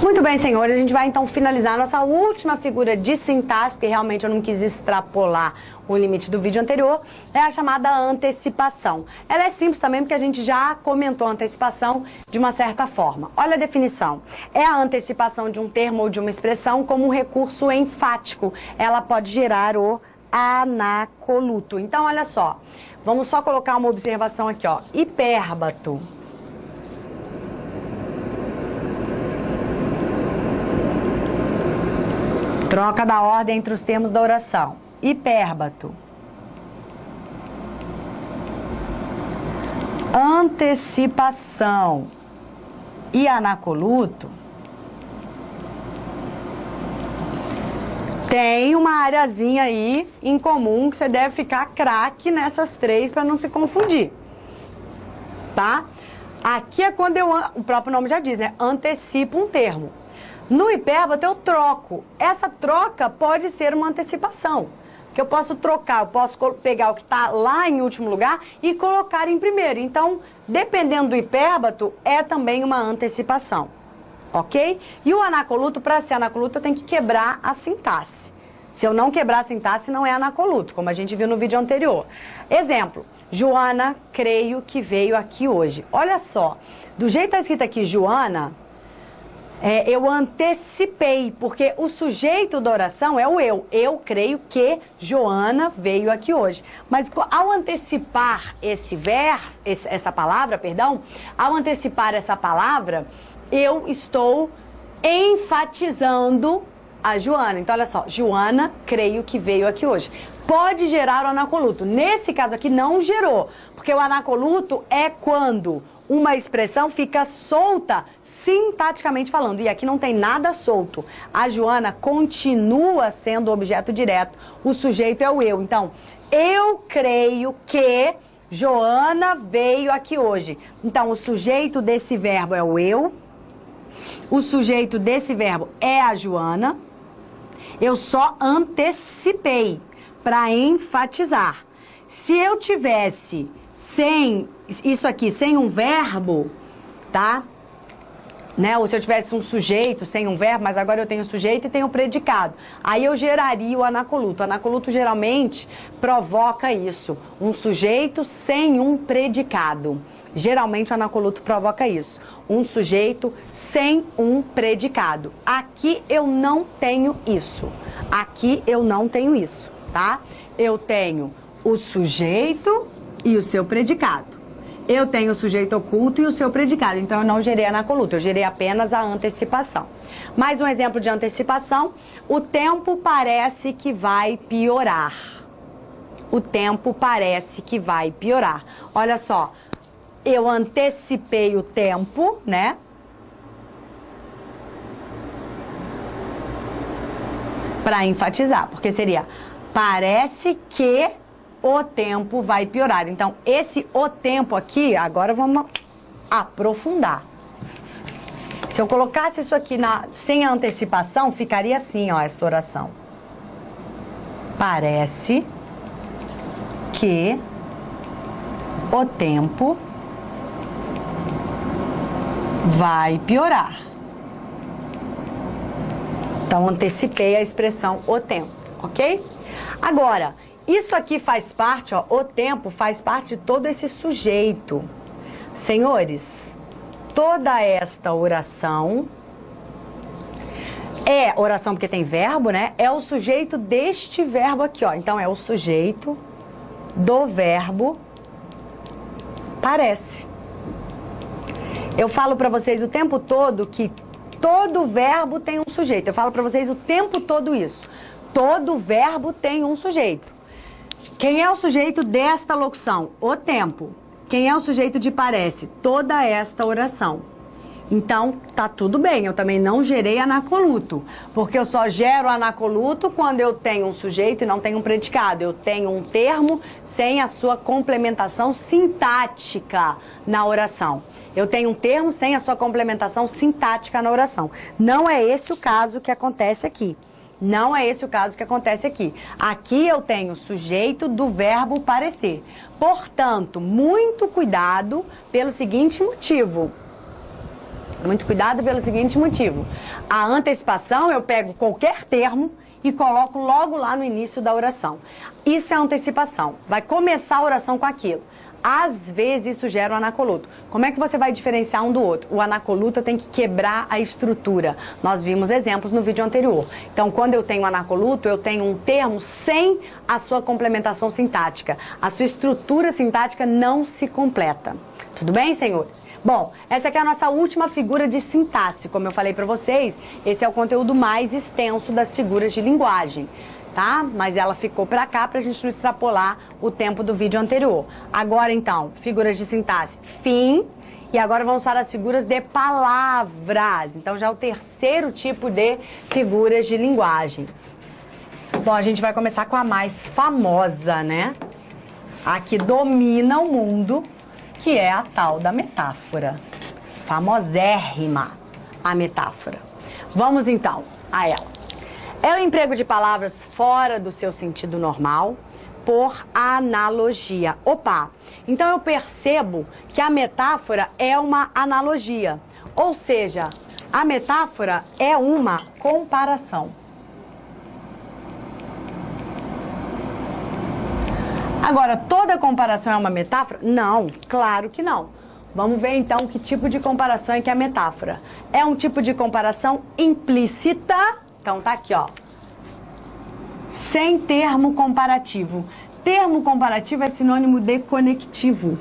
Muito bem, senhores, a gente vai então finalizar a nossa última figura de sintaxe, porque realmente eu não quis extrapolar o limite do vídeo anterior, é a chamada antecipação. Ela é simples também porque a gente já comentou a antecipação de uma certa forma. Olha a definição. É a antecipação de um termo ou de uma expressão como um recurso enfático. Ela pode gerar o anacoluto. Então, olha só, vamos só colocar uma observação aqui, ó. Hipérbato. Troca da ordem entre os termos da oração. Hipérbato. Antecipação e anacoluto tem uma areazinha aí em comum que você deve ficar craque nessas três para não se confundir, tá? Aqui é quando o próprio nome já diz, né? Antecipo um termo. No hipérbato eu troco. Essa troca pode ser uma antecipação. Que eu posso trocar, eu posso pegar o que está lá em último lugar e colocar em primeiro. Então, dependendo do hipérbato, é também uma antecipação. Ok? E o anacoluto, para ser anacoluto, eu tenho que quebrar a sintaxe. Se eu não quebrar a sintaxe, não é anacoluto, como a gente viu no vídeo anterior. Exemplo, Joana, creio que veio aqui hoje. Olha só, do jeito que está escrito aqui, Joana... eu antecipei, porque o sujeito da oração é o eu. Eu creio que Joana veio aqui hoje. Mas ao antecipar essa palavra, ao antecipar essa palavra, eu estou enfatizando a Joana. Então, olha só, Joana, creio que veio aqui hoje. Pode gerar o anacoluto. Nesse caso aqui, não gerou, porque o anacoluto é quando uma expressão fica solta sintaticamente falando. E aqui não tem nada solto. A Joana continua sendo o objeto direto. O sujeito é o eu. Então, eu creio que Joana veio aqui hoje. Então, o sujeito desse verbo é o eu. O sujeito desse verbo é a Joana. Eu só antecipei para enfatizar. Se eu tivesse sem isso aqui, sem um verbo, tá? Né? Ou se eu tivesse um sujeito sem um verbo, mas agora eu tenho sujeito e tenho predicado. Aí eu geraria o anacoluto. O anacoluto geralmente provoca isso. Um sujeito sem um predicado. Geralmente o anacoluto provoca isso. Um sujeito sem um predicado. Aqui eu não tenho isso. Aqui eu não tenho isso, tá? Eu tenho o sujeito e o seu predicado. Eu tenho o sujeito oculto e o seu predicado, então eu não gerei anacoluto, eu gerei apenas a antecipação. Mais um exemplo de antecipação, o tempo parece que vai piorar. O tempo parece que vai piorar. Olha só, eu antecipei o tempo, né? Para enfatizar, porque seria, parece que o tempo vai piorar. Então, o tempo aqui, agora vamos aprofundar. Se eu colocasse isso aqui sem a antecipação, ficaria assim, ó, essa oração. Parece que o tempo vai piorar. Então, antecipei a expressão o tempo, ok? Agora, isso aqui faz parte, ó, o tempo faz parte de todo esse sujeito. Senhores, toda esta oração é oração porque tem verbo, né? É o sujeito deste verbo aqui, ó. Então, é o sujeito do verbo parece. Eu falo pra vocês o tempo todo que todo verbo tem um sujeito. Eu falo pra vocês o tempo todo isso. Todo verbo tem um sujeito. Quem é o sujeito desta locução? O tempo. Quem é o sujeito de parece? Toda esta oração. Então, tá tudo bem, eu também não gerei anacoluto, porque eu só gero anacoluto quando eu tenho um sujeito e não tenho um predicado. Eu tenho um termo sem a sua complementação sintática na oração. Eu tenho um termo sem a sua complementação sintática na oração. Não é esse o caso que acontece aqui. Não é esse o caso que acontece aqui. Aqui eu tenho o sujeito do verbo parecer. Portanto, muito cuidado pelo seguinte motivo. Muito cuidado pelo seguinte motivo. A antecipação, eu pego qualquer termo e coloco logo lá no início da oração. Isso é antecipação. Vai começar a oração com aquilo. Às vezes isso gera o anacoluto. Como é que você vai diferenciar um do outro? O anacoluto tem que quebrar a estrutura. Nós vimos exemplos no vídeo anterior. Então, quando eu tenho anacoluto, eu tenho um termo sem a sua complementação sintática. A sua estrutura sintática não se completa. Tudo bem, senhores? Bom, essa aqui é a nossa última figura de sintaxe. Como eu falei para vocês, esse é o conteúdo mais extenso das figuras de linguagem. Tá? Mas ela ficou pra cá pra gente não extrapolar o tempo do vídeo anterior. Agora, então, figuras de sintaxe, fim. E agora vamos para as figuras de palavras. Então, já é o terceiro tipo de figuras de linguagem. Bom, a gente vai começar com a mais famosa, né? A que domina o mundo, que é a tal da metáfora. Famosérrima a metáfora. Vamos, então, a ela. É o emprego de palavras fora do seu sentido normal por analogia. Opa! Então eu percebo que a metáfora é uma analogia. Ou seja, a metáfora é uma comparação. Agora, toda comparação é uma metáfora? Não, claro que não. Vamos ver então que tipo de comparação é que é a metáfora. É um tipo de comparação implícita. Então tá aqui, ó. Sem termo comparativo. Termo comparativo é sinônimo de conectivo.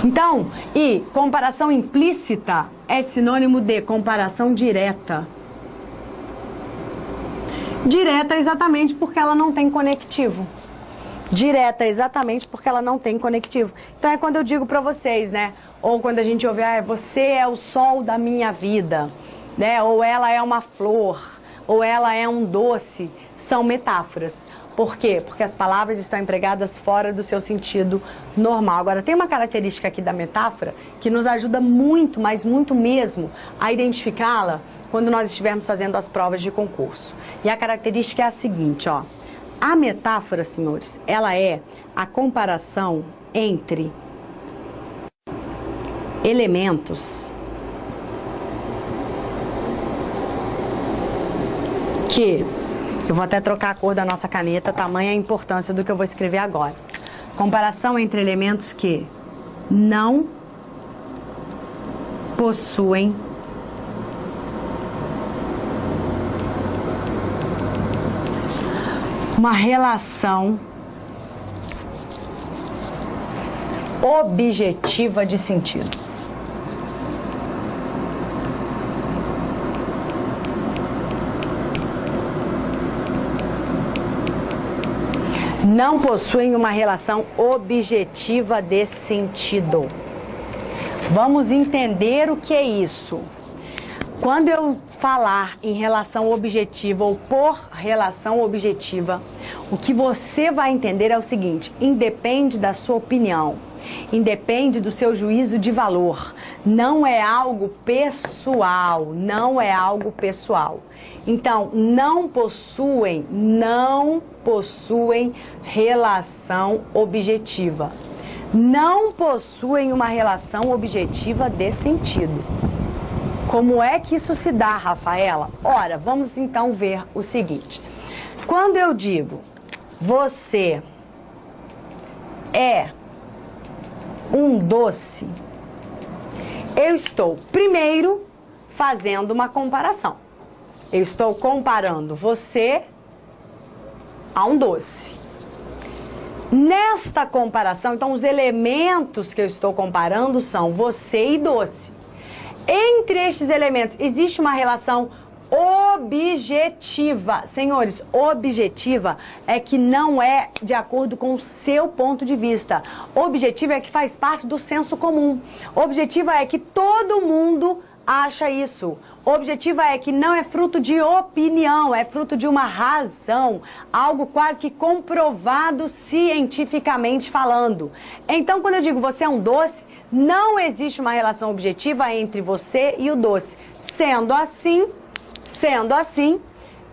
Então, e comparação implícita é sinônimo de comparação direta. Direta exatamente porque ela não tem conectivo. Direta exatamente porque ela não tem conectivo. Então é quando eu digo pra vocês, né? Ou quando a gente ouve, você é o sol da minha vida, né? Ou ela é uma flor, ou ela é um doce. São metáforas. Por quê? Porque as palavras estão empregadas fora do seu sentido normal. Agora, tem uma característica aqui da metáfora que nos ajuda muito, mas muito mesmo, a identificá-la quando nós estivermos fazendo as provas de concurso. E a característica é a seguinte, ó. A metáfora, senhores, ela é a comparação entre elementos que, eu vou até trocar a cor da nossa caneta, tamanha a importância do que eu vou escrever agora. Comparação entre elementos que não possuem uma relação objetiva de sentido. Não possuem uma relação objetiva de sentido. Vamos entender o que é isso. Quando eu falar em relação objetiva ou por relação objetiva, o que você vai entender é o seguinte: independe da sua opinião, independe do seu juízo de valor, não é algo pessoal, não é algo pessoal. Então, não possuem relação objetiva. Não possuem uma relação objetiva de sentido. Como é que isso se dá, Rafaela? Ora, vamos então ver o seguinte. Quando eu digo você é um doce, eu estou primeiro fazendo uma comparação. Eu estou comparando você a um doce. Nesta comparação, então, os elementos que eu estou comparando são você e doce. Entre estes elementos, existe uma relação objetiva. Senhores, objetiva é que não é de acordo com o seu ponto de vista. Objetiva é que faz parte do senso comum. Objetiva é que todo mundo acha isso. Objetiva é que não é fruto de opinião, é fruto de uma razão, algo quase que comprovado cientificamente falando. Então, quando eu digo você é um doce, não existe uma relação objetiva entre você e o doce. Sendo assim,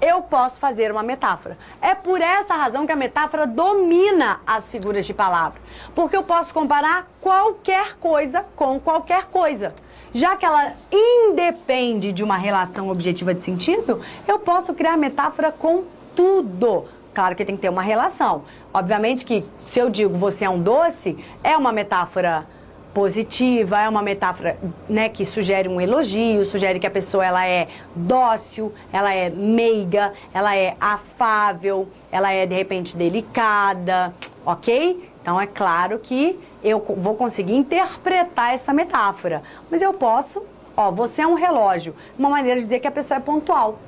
eu posso fazer uma metáfora. É por essa razão que a metáfora domina as figuras de palavra. Porque eu posso comparar qualquer coisa com qualquer coisa. Já que ela independe de uma relação objetiva de sentido, eu posso criar metáfora com tudo. Claro que tem que ter uma relação. Obviamente que se eu digo você é um doce, é uma metáfora positiva, é uma metáfora, né, que sugere um elogio, sugere que a pessoa ela é dócil, ela é meiga, ela é afável, ela é de repente delicada, ok? Então é claro que eu vou conseguir interpretar essa metáfora, mas eu posso, ó, você é um relógio, uma maneira de dizer que a pessoa é pontual.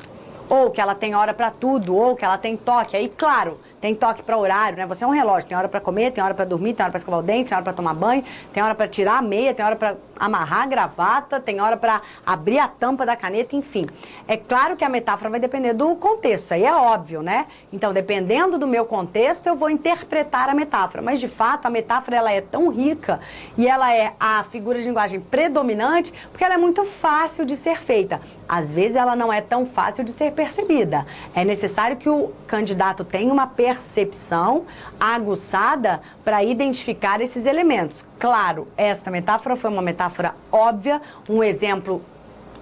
Ou que ela tem hora para tudo, ou que ela tem toque. Aí, claro, tem toque para horário, né? Você é um relógio, tem hora para comer, tem hora para dormir, tem hora para escovar o dente, tem hora para tomar banho, tem hora para tirar a meia, tem hora para amarrar a gravata, tem hora para abrir a tampa da caneta, enfim. É claro que a metáfora vai depender do contexto, isso aí é óbvio, né? Então, dependendo do meu contexto, eu vou interpretar a metáfora. Mas, de fato, a metáfora ela é tão rica e ela é a figura de linguagem predominante porque ela é muito fácil de ser feita. Às vezes, ela não é tão fácil de ser percebida. É necessário que o candidato tenha uma percepção aguçada para identificar esses elementos. Claro, esta metáfora foi uma metáfora óbvia, um exemplo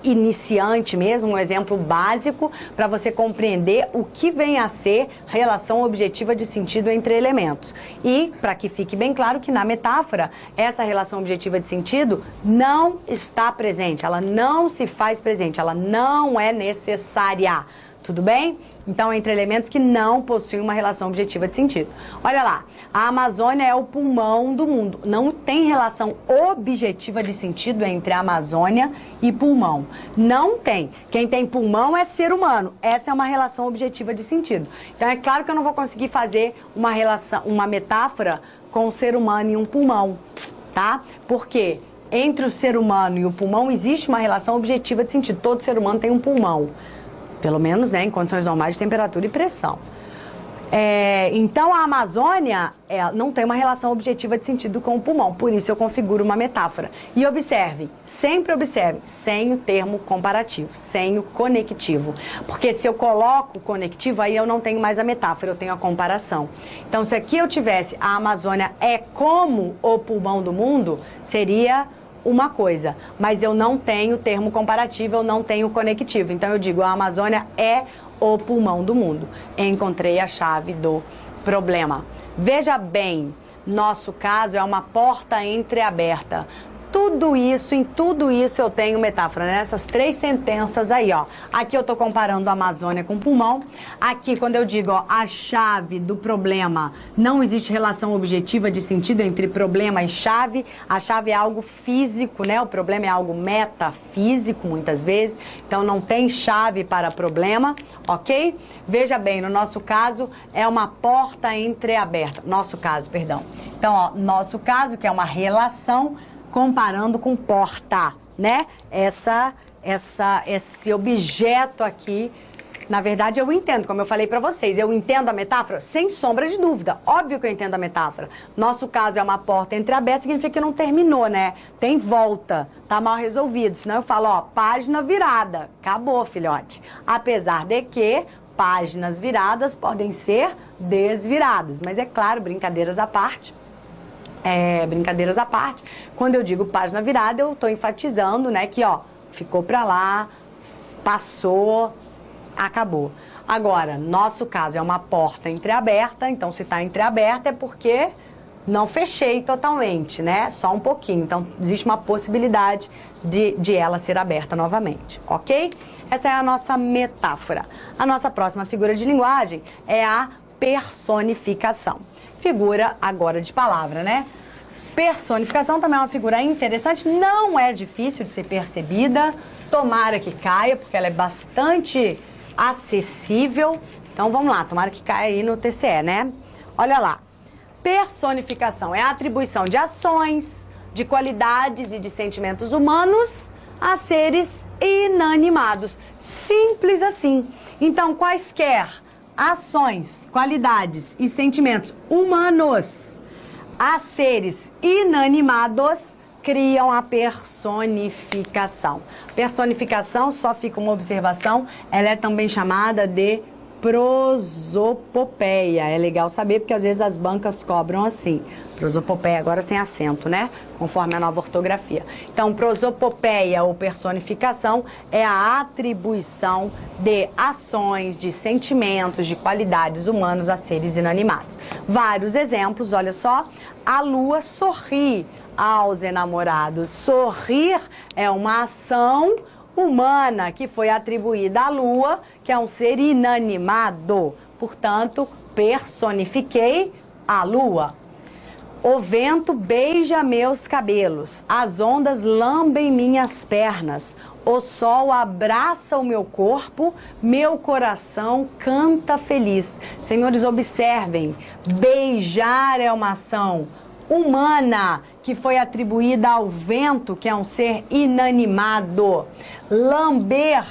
iniciante mesmo, um exemplo básico para você compreender o que vem a ser relação objetiva de sentido entre elementos. E para que fique bem claro que na metáfora, essa relação objetiva de sentido não está presente, ela não se faz presente, ela não é necessária. Tudo bem? Então, entre elementos que não possuem uma relação objetiva de sentido. Olha lá, a Amazônia é o pulmão do mundo. Não tem relação objetiva de sentido entre a Amazônia e pulmão. Não tem. Quem tem pulmão é ser humano. Essa é uma relação objetiva de sentido. Então, é claro que eu não vou conseguir fazer uma metáfora com o ser humano e um pulmão, tá? Por quê? Entre o ser humano e o pulmão existe uma relação objetiva de sentido. Todo ser humano tem um pulmão. Pelo menos, né, em condições normais de temperatura e pressão. Então, a Amazônia não tem uma relação objetiva de sentido com o pulmão, por isso eu configuro uma metáfora. E observe, sempre observe, sem o termo comparativo, sem o conectivo. Porque se eu coloco o conectivo, aí eu não tenho mais a metáfora, eu tenho a comparação. Então, se aqui eu tivesse a Amazônia é como o pulmão do mundo, seria uma coisa, mas eu não tenho termo comparativo, eu não tenho conectivo. Então eu digo, a Amazônia é o pulmão do mundo. Encontrei a chave do problema. Veja bem, nosso caso é uma porta entreaberta. Em tudo isso eu tenho metáfora, nessas 3 sentenças aí, ó. Aqui eu tô comparando a Amazônia com o pulmão. Aqui, quando eu digo, ó, a chave do problema, não existe relação objetiva de sentido entre problema e chave. A chave é algo físico, né? O problema é algo metafísico, muitas vezes. Então, não tem chave para problema, ok? Veja bem, no nosso caso, é uma porta entreaberta. Nosso caso, perdão. Então, ó, nosso caso, que é uma relação comparando com porta, né? Esse objeto aqui, na verdade eu entendo, como eu falei pra vocês, eu entendo a metáfora sem sombra de dúvida, óbvio que eu entendo a metáfora. Nosso caso é uma porta entreaberta, significa que não terminou, né? Tem volta, tá mal resolvido, senão eu falo, ó, página virada, acabou, filhote. Apesar de que páginas viradas podem ser desviradas, mas é claro, brincadeiras à parte. Quando eu digo página virada, eu estou enfatizando, né, que, ó, ficou pra lá, passou, acabou. Agora, nosso caso é uma porta entreaberta, então se está entreaberta é porque não fechei totalmente, né, só um pouquinho. Então, existe uma possibilidade de ela ser aberta novamente, ok? Essa é a nossa metáfora. A nossa próxima figura de linguagem é a personificação. Figura agora de palavra, né? Personificação também é uma figura interessante, não é difícil de ser percebida, tomara que caia, porque ela é bastante acessível. Então vamos lá, tomara que caia aí no TCE, né? Olha lá, personificação é a atribuição de ações, de qualidades e de sentimentos humanos a seres inanimados. Simples assim. Então, quaisquer ações, qualidades e sentimentos humanos a seres inanimados criam a personificação. Personificação, só fica uma observação, ela é também chamada de prosopopeia. É legal saber porque às vezes as bancas cobram assim. Prosopopeia, agora sem acento, né? Conforme a nova ortografia. Então, prosopopeia ou personificação é a atribuição de ações, de sentimentos, de qualidades humanas a seres inanimados. Vários exemplos, olha só. A lua sorri aos enamorados. Sorrir é uma ação humana que foi atribuída à lua, que é um ser inanimado. Portanto, personifiquei a lua. O vento beija meus cabelos, as ondas lambem minhas pernas, o sol abraça o meu corpo, meu coração canta feliz. Senhores, observem, beijar é uma ação humana que foi atribuída ao vento, que é um ser inanimado. Lamber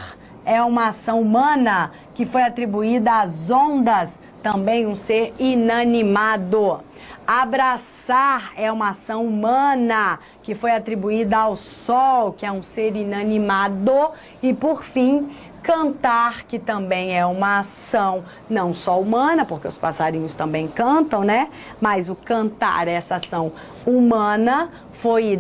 é uma ação humana que foi atribuída às ondas, também um ser inanimado. Abraçar é uma ação humana que foi atribuída ao sol, que é um ser inanimado. E por fim, cantar, que também é uma ação não só humana, porque os passarinhos também cantam, né? Mas o cantar, essa ação humana, foi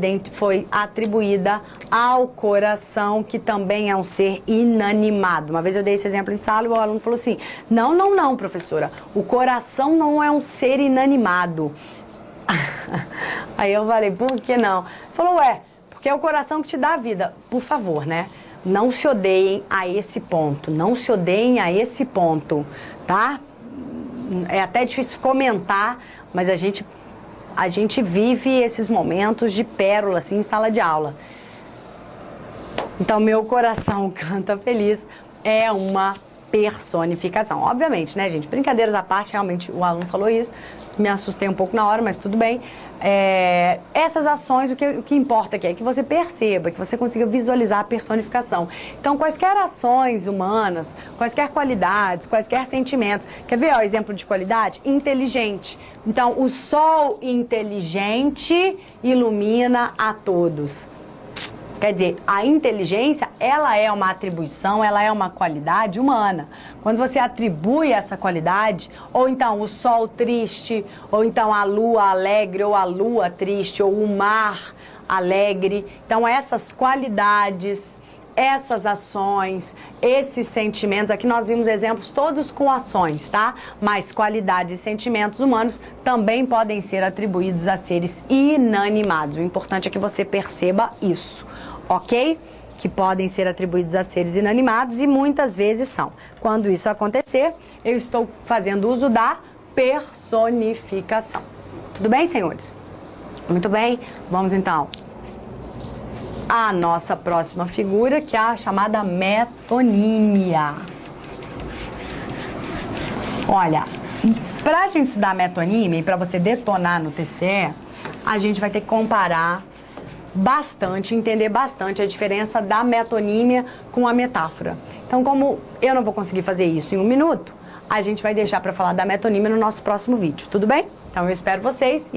atribuída ao coração, que também é um ser inanimado. Uma vez eu dei esse exemplo em sala e o aluno falou assim: não, professora, o coração não é um ser inanimado. Aí eu falei, por que não? Falou, porque é o coração que te dá a vida. Por favor, né? Não se odeiem a esse ponto, não se odeiem a esse ponto, tá? É até difícil comentar, mas a gente vive esses momentos de pérola, assim, em sala de aula. Então, meu coração canta feliz é uma personificação. Obviamente, né, gente? Brincadeiras à parte, realmente o aluno falou isso. Me assustei um pouco na hora, mas tudo bem. Essas ações, o que importa aqui é que você perceba, que você consiga visualizar a personificação. Então, quaisquer ações humanas, quaisquer qualidades, quaisquer sentimentos. Quer ver, exemplo de qualidade? Inteligente. Então, o sol inteligente ilumina a todos. Quer dizer, a inteligência, ela é uma atribuição, ela é uma qualidade humana. Quando você atribui essa qualidade, ou então o sol triste, ou então a lua alegre, ou a lua triste, ou o mar alegre. Então, essas qualidades, essas ações, esses sentimentos, aqui nós vimos exemplos todos com ações, tá? Mas qualidades e sentimentos humanos também podem ser atribuídos a seres inanimados. O importante é que você perceba isso. Ok? Que podem ser atribuídos a seres inanimados e muitas vezes são. Quando isso acontecer, eu estou fazendo uso da personificação. Tudo bem, senhores? Muito bem. Vamos então à nossa próxima figura, que é a chamada metonímia. Olha, para a gente estudar metonímia e para você detonar no TCE, a gente vai ter que comparar bastante, entender bastante a diferença da metonímia com a metáfora. Então, como eu não vou conseguir fazer isso em 1 minuto, a gente vai deixar para falar da metonímia no nosso próximo vídeo, tudo bem? Então, eu espero vocês e